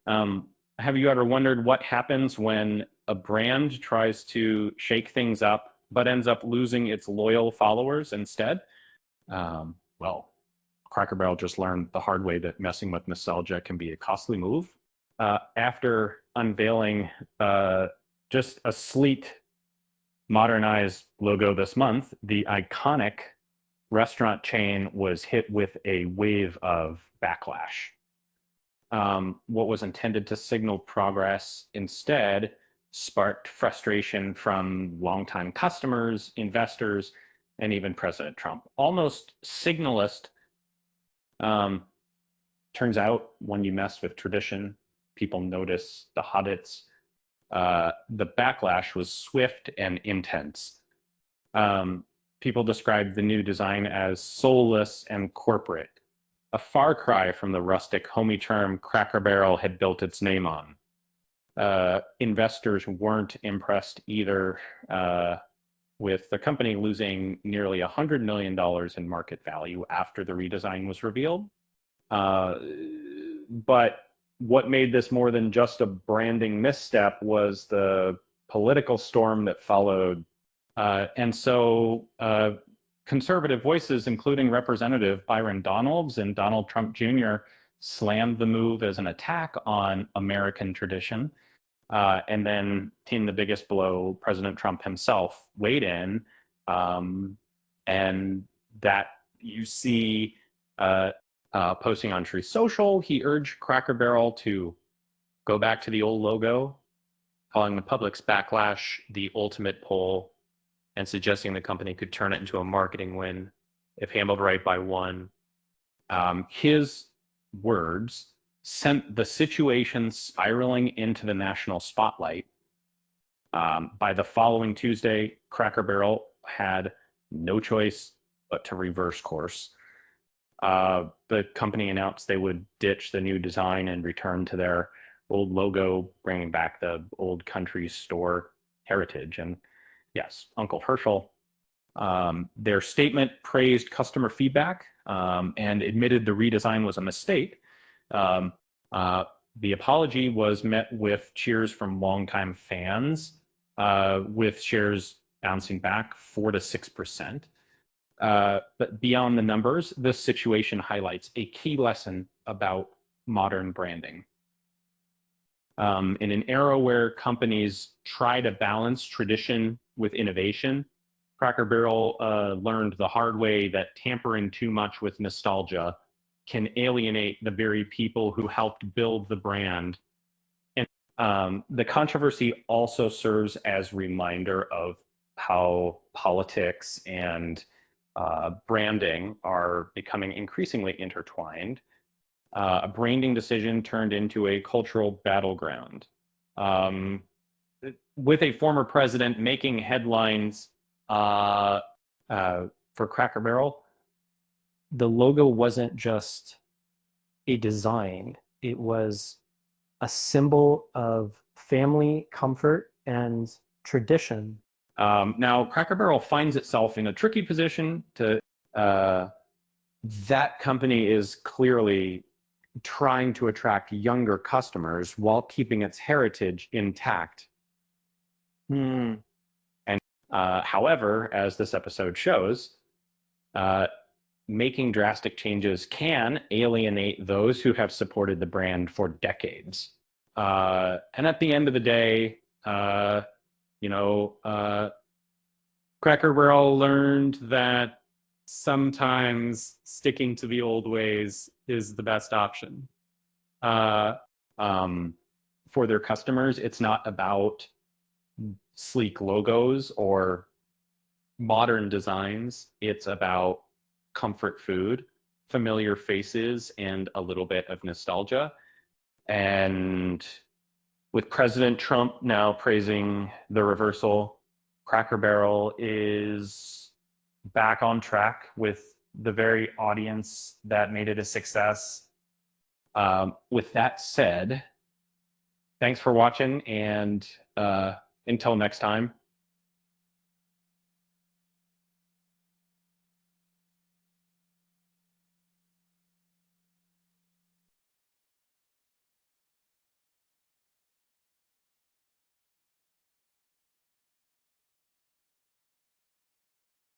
Have you ever wondered what happens when a brand tries to shake things up but ends up losing its loyal followers instead? Well, Cracker Barrel just learned the hard way that messing with nostalgia can be a costly move. After unveiling just a sleek, modernized logo this month, the iconic restaurant chain was hit with a wave of backlash. What was intended to signal progress instead sparked frustration from longtime customers, investors, and even President Trump. Almost signalist. Um, Turns out when you mess with tradition, people notice the audits. The backlash was swift and intense. Um, People described the new design as soulless and corporate, a far cry from the rustic, homey term Cracker Barrel had built its name on. Investors weren't impressed either, with the company losing nearly $100 million in market value after the redesign was revealed. But what made this more than just a branding misstep was the political storm that followed. And so conservative voices, including Representative Byron Donalds and Donald Trump Jr., slammed the move as an attack on American tradition. And then, in the biggest blow, President Trump himself weighed in. And that you see posting on True Social, he urged Cracker Barrel to go back to the old logo, calling the public's backlash the ultimate poll, and suggesting the company could turn it into a marketing win if handled right by one. His words sent the situation spiraling into the national spotlight. By the following Tuesday, Cracker Barrel had no choice but to reverse course. The company announced they would ditch the new design and return to their old logo, bringing back the old country store heritage. And yes, Uncle Herschel. Their statement praised customer feedback and admitted the redesign was a mistake. Um, the apology was met with cheers from longtime fans, with shares bouncing back 4 to 6%. But beyond the numbers, this situation highlights a key lesson about modern branding. In an era where companies try to balance tradition with innovation, Cracker Barrel learned the hard way that tampering too much with nostalgia can alienate the very people who helped build the brand. And the controversy also serves as a reminder of how politics and branding are becoming increasingly intertwined. A branding decision turned into a cultural battleground. Um, with a former president making headlines uh, for Cracker Barrel, the logo wasn't just a design, it was a symbol of family comfort and tradition. Now, Cracker Barrel finds itself in a tricky position to. That company is clearly trying to attract younger customers while keeping its heritage intact. And however, as this episode shows, making drastic changes can alienate those who have supported the brand for decades. And at the end of the day, you know, Cracker Barrel learned that sometimes sticking to the old ways is the best option. For their customers, it's not about sleek logos or modern designs. It's about comfort food, familiar faces, and a little bit of nostalgia. And with President Trump now praising the reversal, Cracker Barrel is back on track with the very audience that made it a success. With that said, thanks for watching, and until next time,